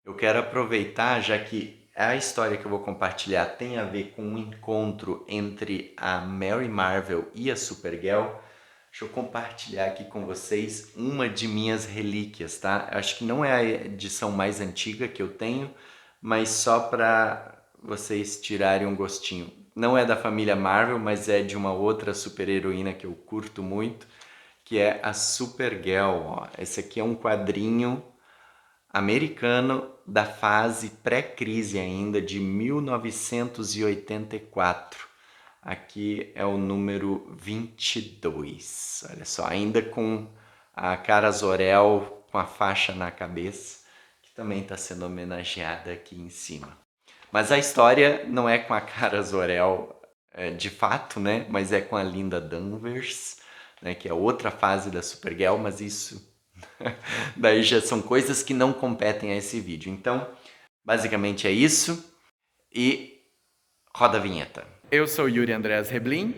Eu quero aproveitar, já que a história que eu vou compartilhar tem a ver com um encontro entre a Mary Marvel e a Supergirl. Deixa eu compartilhar aqui com vocês uma de minhas relíquias, tá? Acho que não é a edição mais antiga que eu tenho, mas só para vocês tirarem um gostinho. Não é da família Marvel, mas é de uma outra super-heroína que eu curto muito, que é a Supergirl. Ó. Esse aqui é um quadrinho americano da fase pré-crise ainda, de 1984. Aqui é o número 22. Olha só, ainda com a Kara Zor-El com a faixa na cabeça, que também está sendo homenageada aqui em cima. Mas a história não é com a Kara Zor-El de fato, né? Mas é com a Linda Danvers, né? Que é outra fase da Supergirl, mas isso daí já são coisas que não competem a esse vídeo. Então, basicamente é isso e roda a vinheta. Eu sou Yuri Andreas Reblin.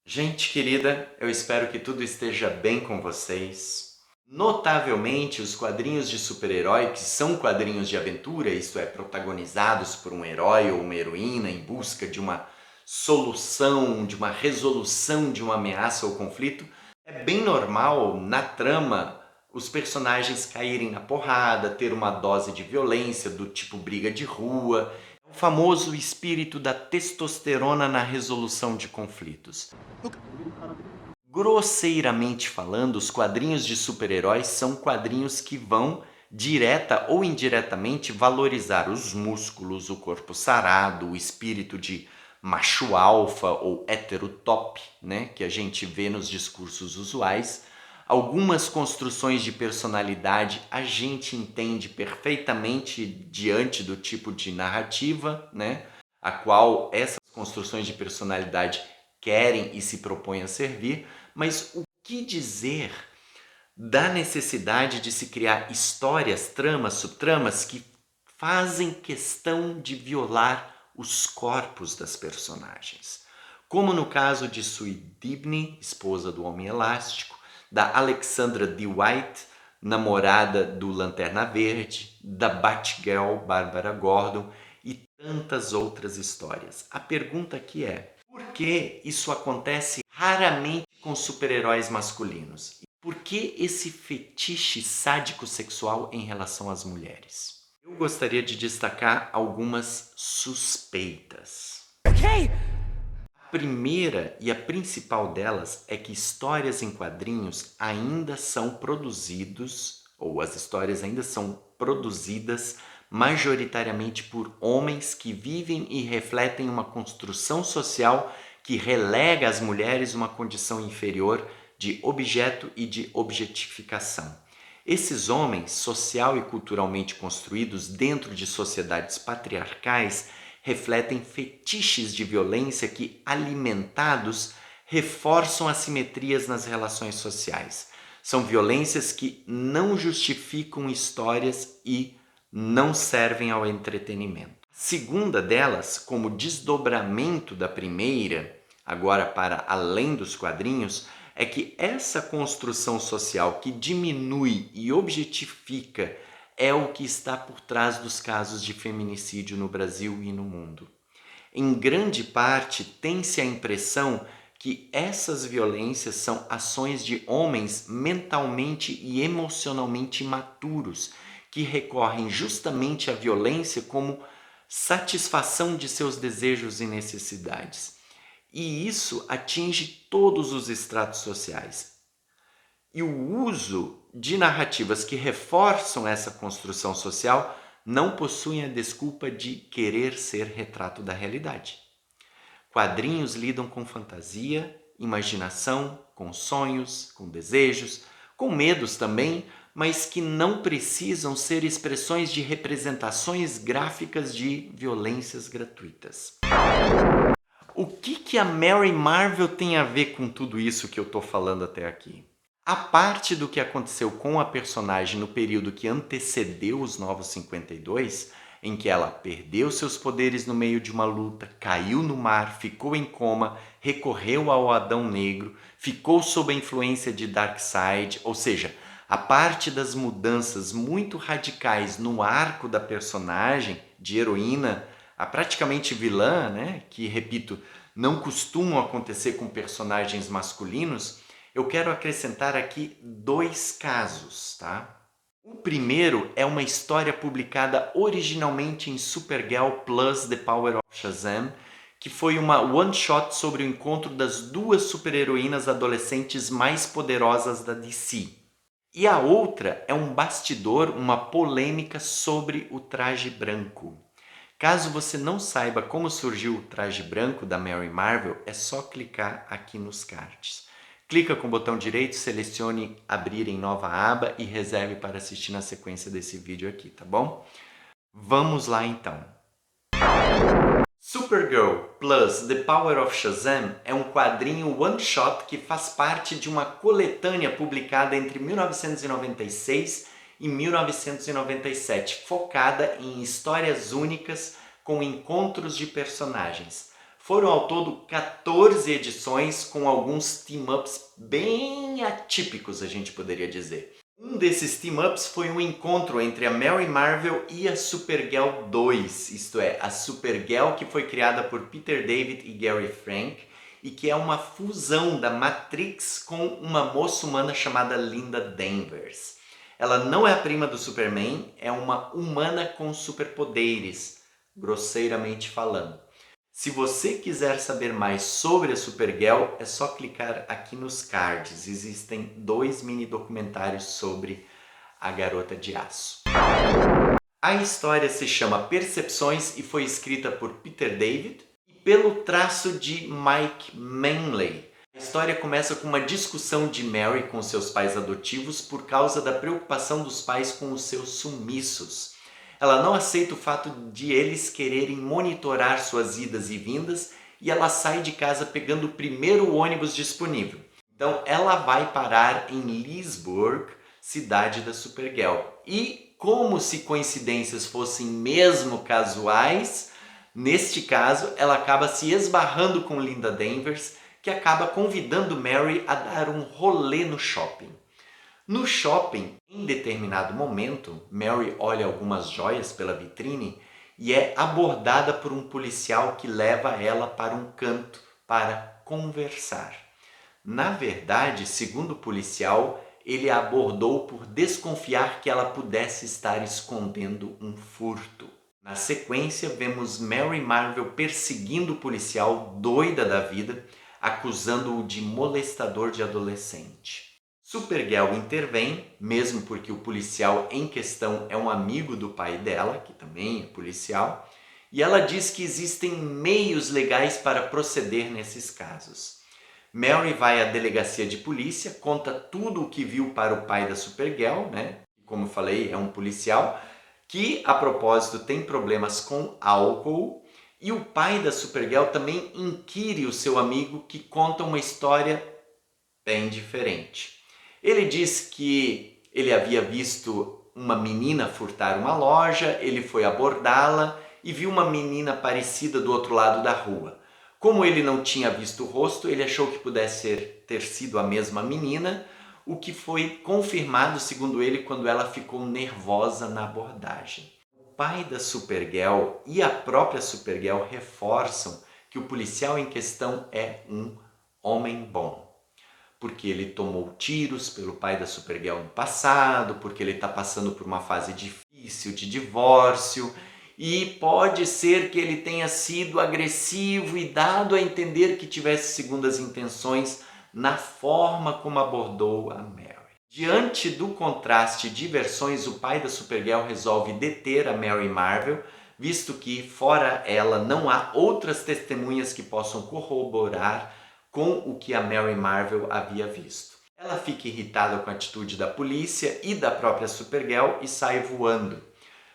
Gente querida, eu espero que tudo esteja bem com vocês. Notavelmente, os quadrinhos de super-herói, que são quadrinhos de aventura, isto é, protagonizados por um herói ou uma heroína em busca de uma solução, de uma resolução de uma ameaça ou conflito, é bem normal na trama os personagens caírem na porrada, ter uma dose de violência do tipo briga de rua, o famoso espírito da testosterona na resolução de conflitos. Grosseiramente falando, os quadrinhos de super-heróis são quadrinhos que vão, direta ou indiretamente, valorizar os músculos, o corpo sarado, o espírito de macho alfa ou hétero top, né, que a gente vê nos discursos usuais. Algumas construções de personalidade a gente entende perfeitamente diante do tipo de narrativa, né, a qual essas construções de personalidade querem e se propõem a servir, mas o que dizer da necessidade de se criar histórias, tramas, subtramas que fazem questão de violar os corpos das personagens? Como no caso de Sue Dibny, esposa do Homem Elástico, da Alexandra D. White, namorada do Lanterna Verde, da Batgirl, Bárbara Gordon e tantas outras histórias. A pergunta aqui é: por que isso acontece raramente com super-heróis masculinos? Por que esse fetiche sádico sexual em relação às mulheres? Eu gostaria de destacar algumas suspeitas. A primeira e a principal delas é que histórias em quadrinhos ainda são produzidos, ou as histórias ainda são produzidas majoritariamente por homens que vivem e refletem uma construção social que relega as mulheres uma condição inferior de objeto e de objetificação. Esses homens, social e culturalmente construídos dentro de sociedades patriarcais, refletem fetiches de violência que, alimentados, reforçam assimetrias nas relações sociais. São violências que não justificam histórias e não servem ao entretenimento. A segunda delas, como desdobramento da primeira, agora para além dos quadrinhos, é que essa construção social que diminui e objetifica é o que está por trás dos casos de feminicídio no Brasil e no mundo. Em grande parte, tem-se a impressão que essas violências são ações de homens mentalmente e emocionalmente imaturos, que recorrem justamente à violência como satisfação de seus desejos e necessidades. E isso atinge todos os estratos sociais. E o uso de narrativas que reforçam essa construção social não possuem a desculpa de querer ser retrato da realidade. Quadrinhos lidam com fantasia, imaginação, com sonhos, com desejos, com medos também, mas que não precisam ser expressões de representações gráficas de violências gratuitas. O que a Mary Marvel tem a ver com tudo isso que eu estou falando até aqui? A parte do que aconteceu com a personagem no período que antecedeu os Novos 52 em que ela perdeu seus poderes no meio de uma luta, caiu no mar, ficou em coma, recorreu ao Adão Negro, ficou sob a influência de Darkseid, ou seja, a parte das mudanças muito radicais no arco da personagem, de heroína a praticamente vilã, né, que, repito, não costumam acontecer com personagens masculinos, eu quero acrescentar aqui 2 casos, tá? O primeiro é uma história publicada originalmente em Supergirl Plus The Power of Shazam, que foi uma one-shot sobre o encontro das 2 super-heroínas adolescentes mais poderosas da DC. E a outra é um bastidor, uma polêmica sobre o traje branco. Caso você não saiba como surgiu o traje branco da Mary Marvel, é só clicar aqui nos cards. Clica com o botão direito, selecione abrir em nova aba e reserve para assistir na sequência desse vídeo aqui, tá bom? Vamos lá então. Supergirl Plus The Power of Shazam é um quadrinho one-shot que faz parte de uma coletânea publicada entre 1996 e 1997, focada em histórias únicas com encontros de personagens. Foram ao todo 14 edições com alguns team-ups bem atípicos, a gente poderia dizer. Um desses team-ups foi um encontro entre a Mary Marvel e a Supergirl 2, isto é, a Supergirl que foi criada por Peter David e Gary Frank e que é uma fusão da Matrix com uma moça humana chamada Linda Danvers. Ela não é a prima do Superman, é uma humana com superpoderes, grosseiramente falando. Se você quiser saber mais sobre a Supergirl, é só clicar aqui nos cards. Existem 2 mini documentários sobre a Garota de Aço. A história se chama Percepções e foi escrita por Peter David e pelo traço de Mike Manley. A história começa com uma discussão de Mary com seus pais adotivos por causa da preocupação dos pais com os seus sumiços. Ela não aceita o fato de eles quererem monitorar suas idas e vindas e ela sai de casa pegando o primeiro ônibus disponível. Então ela vai parar em Leesburg, cidade da Supergirl. E como se coincidências fossem mesmo casuais, neste caso ela acaba se esbarrando com Linda Danvers, que acaba convidando Mary a dar um rolê no shopping. No shopping, em determinado momento, Mary olha algumas joias pela vitrine e é abordada por um policial que leva ela para um canto para conversar. Na verdade, segundo o policial, ele a abordou por desconfiar que ela pudesse estar escondendo um furto. Na sequência, vemos Mary Marvel perseguindo o policial, doida da vida, acusando-o de molestador de adolescente. Supergirl intervém, mesmo porque o policial em questão é um amigo do pai dela, que também é policial, e ela diz que existem meios legais para proceder nesses casos. Mary vai à delegacia de polícia, conta tudo o que viu para o pai da Supergirl, né? Como eu falei, é um policial, que a propósito tem problemas com álcool, e o pai da Supergirl também inquire o seu amigo, que conta uma história bem diferente. Ele diz que ele havia visto uma menina furtar uma loja, ele foi abordá-la e viu uma menina parecida do outro lado da rua. Como ele não tinha visto o rosto, ele achou que pudesse ter sido a mesma menina, o que foi confirmado, segundo ele, quando ela ficou nervosa na abordagem. O pai da Supergirl e a própria Supergirl reforçam que o policial em questão é um homem bom. Porque ele tomou tiros pelo pai da Supergirl no passado, porque ele está passando por uma fase difícil de divórcio, e pode ser que ele tenha sido agressivo e dado a entender que tivesse segundas intenções na forma como abordou a Mary. Diante do contraste de versões, o pai da Supergirl resolve deter a Mary Marvel, visto que, fora ela, não há outras testemunhas que possam corroborar com o que a Mary Marvel havia visto. Ela fica irritada com a atitude da polícia e da própria Supergirl e sai voando.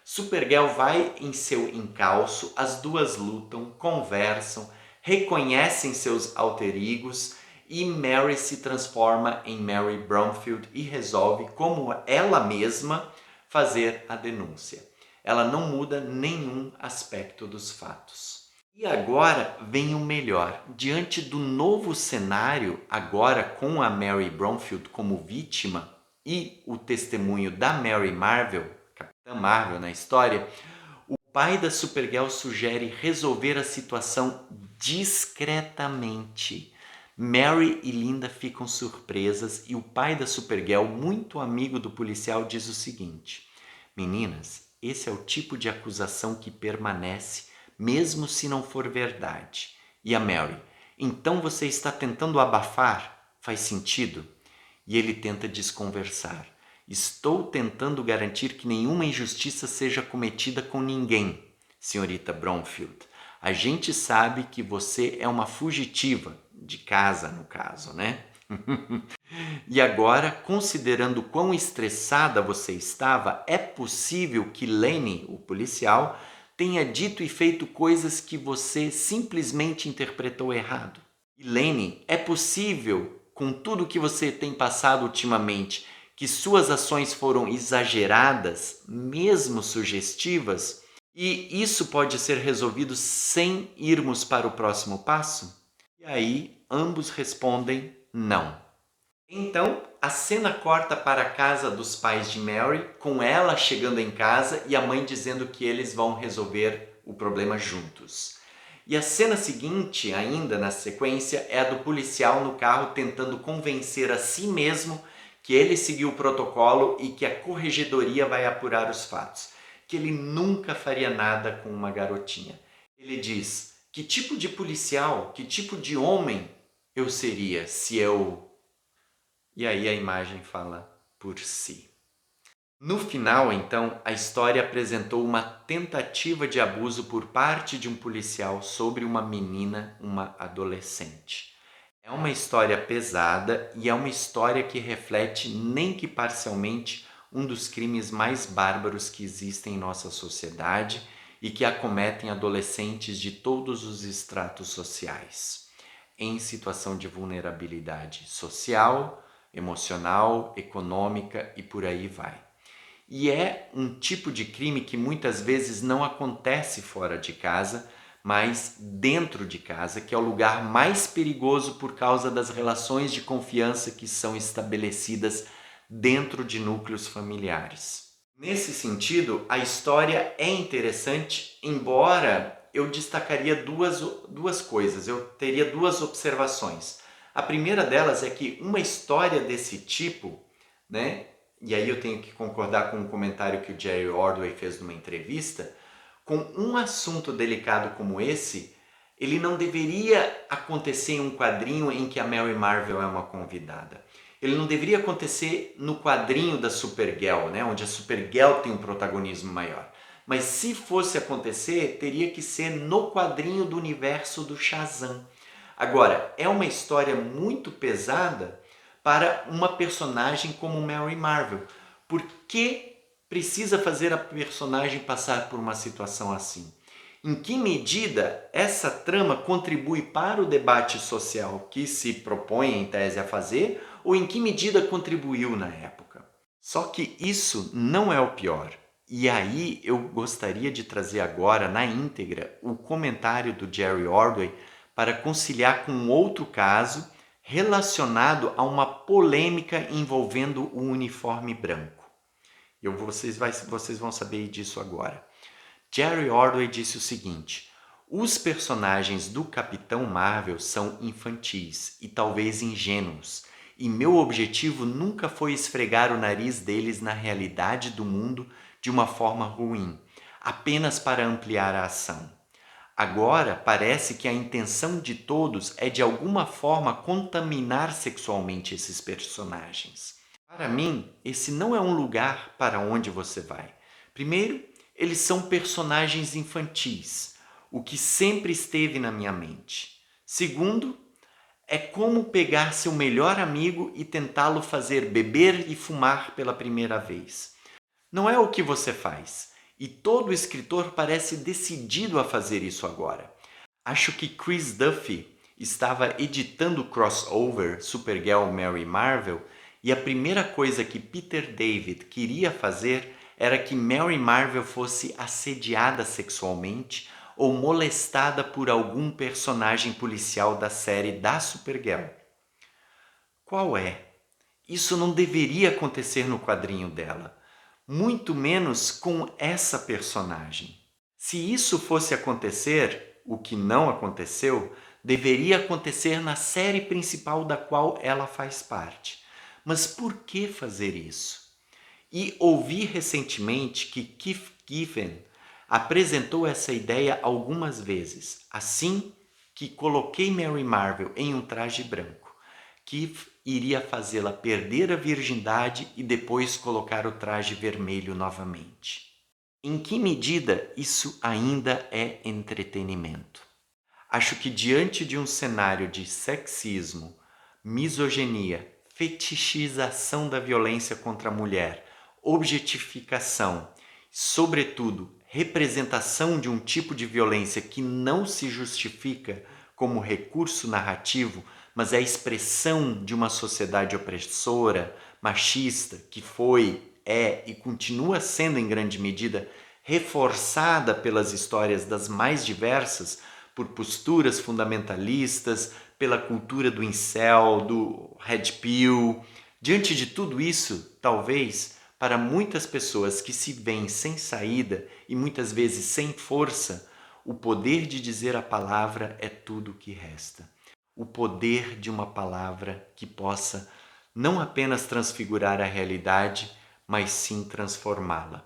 Supergirl vai em seu encalço, as duas lutam, conversam, reconhecem seus alter egos e Mary se transforma em Mary Bromfield e resolve, como ela mesma, fazer a denúncia. Ela não muda nenhum aspecto dos fatos. E agora vem o melhor. Diante do novo cenário, agora com a Mary Bromfield como vítima e o testemunho da Mary Marvel, Capitã Marvel na história, o pai da Supergirl sugere resolver a situação discretamente. Mary e Linda ficam surpresas e o pai da Supergirl, muito amigo do policial, diz o seguinte: meninas, esse é o tipo de acusação que permanece mesmo se não for verdade. E a Mary: então você está tentando abafar? Faz sentido? E ele tenta desconversar. Estou tentando garantir que nenhuma injustiça seja cometida com ninguém, senhorita Bromfield. A gente sabe que você é uma fugitiva, de casa no caso, né? E agora, considerando quão estressada você estava, é possível que Lenny, o policial, tenha dito e feito coisas que você simplesmente interpretou errado. E Lenny, é possível, com tudo que você tem passado ultimamente, que suas ações foram exageradas, mesmo sugestivas, e isso pode ser resolvido sem irmos para o próximo passo? E aí, ambos respondem não. Então, a cena corta para a casa dos pais de Mary, com ela chegando em casa e a mãe dizendo que eles vão resolver o problema juntos. E a cena seguinte, ainda na sequência, é a do policial no carro tentando convencer a si mesmo que ele seguiu o protocolo e que a corregedoria vai apurar os fatos, que ele nunca faria nada com uma garotinha. Ele diz: que tipo de policial, que tipo de homem eu seria se eu... E aí a imagem fala por si. No final, então, a história apresentou uma tentativa de abuso por parte de um policial sobre uma menina, uma adolescente. É uma história pesada e é uma história que reflete, nem que parcialmente, um dos crimes mais bárbaros que existem em nossa sociedade e que acometem adolescentes de todos os estratos sociais, em situação de vulnerabilidade social, emocional, econômica e por aí vai. E é um tipo de crime que muitas vezes não acontece fora de casa, mas dentro de casa, que é o lugar mais perigoso por causa das relações de confiança que são estabelecidas dentro de núcleos familiares. Nesse sentido, a história é interessante, embora eu destacaria duas coisas, eu teria duas observações. A primeira delas é que uma história desse tipo, né, e aí eu tenho que concordar com um comentário que o Jerry Ordway fez numa entrevista, com um assunto delicado como esse, ele não deveria acontecer em um quadrinho em que a Mary Marvel é uma convidada. Ele não deveria acontecer no quadrinho da Supergirl, né, onde a Supergirl tem um protagonismo maior. Mas se fosse acontecer, teria que ser no quadrinho do universo do Shazam. Agora, é uma história muito pesada para uma personagem como Mary Marvel. Por que precisa fazer a personagem passar por uma situação assim? Em que medida essa trama contribui para o debate social que se propõe em tese a fazer, ou em que medida contribuiu na época? Só que isso não é o pior. E aí eu gostaria de trazer agora na íntegra o comentário do Jerry Ordway para conciliar com outro caso relacionado a uma polêmica envolvendo o uniforme branco. Vocês vão saber disso agora. Jerry Ordway disse o seguinte: os personagens do Capitão Marvel são infantis e talvez ingênuos, e meu objetivo nunca foi esfregar o nariz deles na realidade do mundo de uma forma ruim, apenas para ampliar a ação. Agora parece que a intenção de todos é de alguma forma contaminar sexualmente esses personagens. Para mim, esse não é um lugar para onde você vai. Primeiro, eles são personagens infantis, o que sempre esteve na minha mente. Segundo, é como pegar seu melhor amigo e tentá-lo fazer beber e fumar pela primeira vez. Não é o que você faz, e todo escritor parece decidido a fazer isso agora. Acho que Chris Duffy estava editando o crossover Supergirl Mary Marvel e a primeira coisa que Peter David queria fazer era que Mary Marvel fosse assediada sexualmente ou molestada por algum personagem policial da série da Supergirl. Qual é? Isso não deveria acontecer no quadrinho dela, muito menos com essa personagem. Se isso fosse acontecer, o que não aconteceu, deveria acontecer na série principal da qual ela faz parte. Mas por que fazer isso? E ouvi recentemente que Keith Giffen apresentou essa ideia algumas vezes, assim que coloquei Mary Marvel em um traje branco. Keith iria fazê-la perder a virgindade e depois colocar o traje vermelho novamente. Em que medida isso ainda é entretenimento? Acho que diante de um cenário de sexismo, misoginia, fetichização da violência contra a mulher, objetificação, sobretudo, representação de um tipo de violência que não se justifica como recurso narrativo, mas é a expressão de uma sociedade opressora, machista, que foi, é e continua sendo em grande medida reforçada pelas histórias das mais diversas, por posturas fundamentalistas, pela cultura do incel, do red pill. Diante de tudo isso, talvez, para muitas pessoas que se veem sem saída e muitas vezes sem força, o poder de dizer a palavra é tudo o que resta. O poder de uma palavra que possa não apenas transfigurar a realidade, mas sim transformá-la.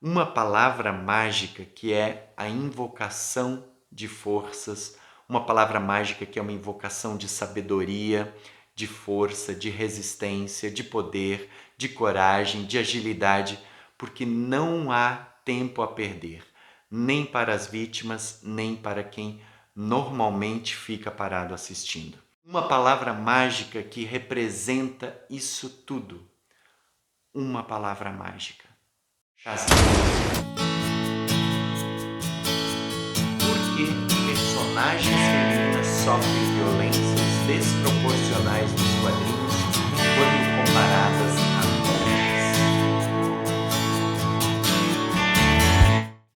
Uma palavra mágica que é a invocação de forças, uma palavra mágica que é uma invocação de sabedoria, de força, de resistência, de poder, de coragem, de agilidade, porque não há tempo a perder, nem para as vítimas, nem para quem normalmente fica parado assistindo. Uma palavra mágica que representa isso tudo. Uma palavra mágica. Shazam. Por que personagens femininas sofrem violências desproporcionais nos quadrinhos?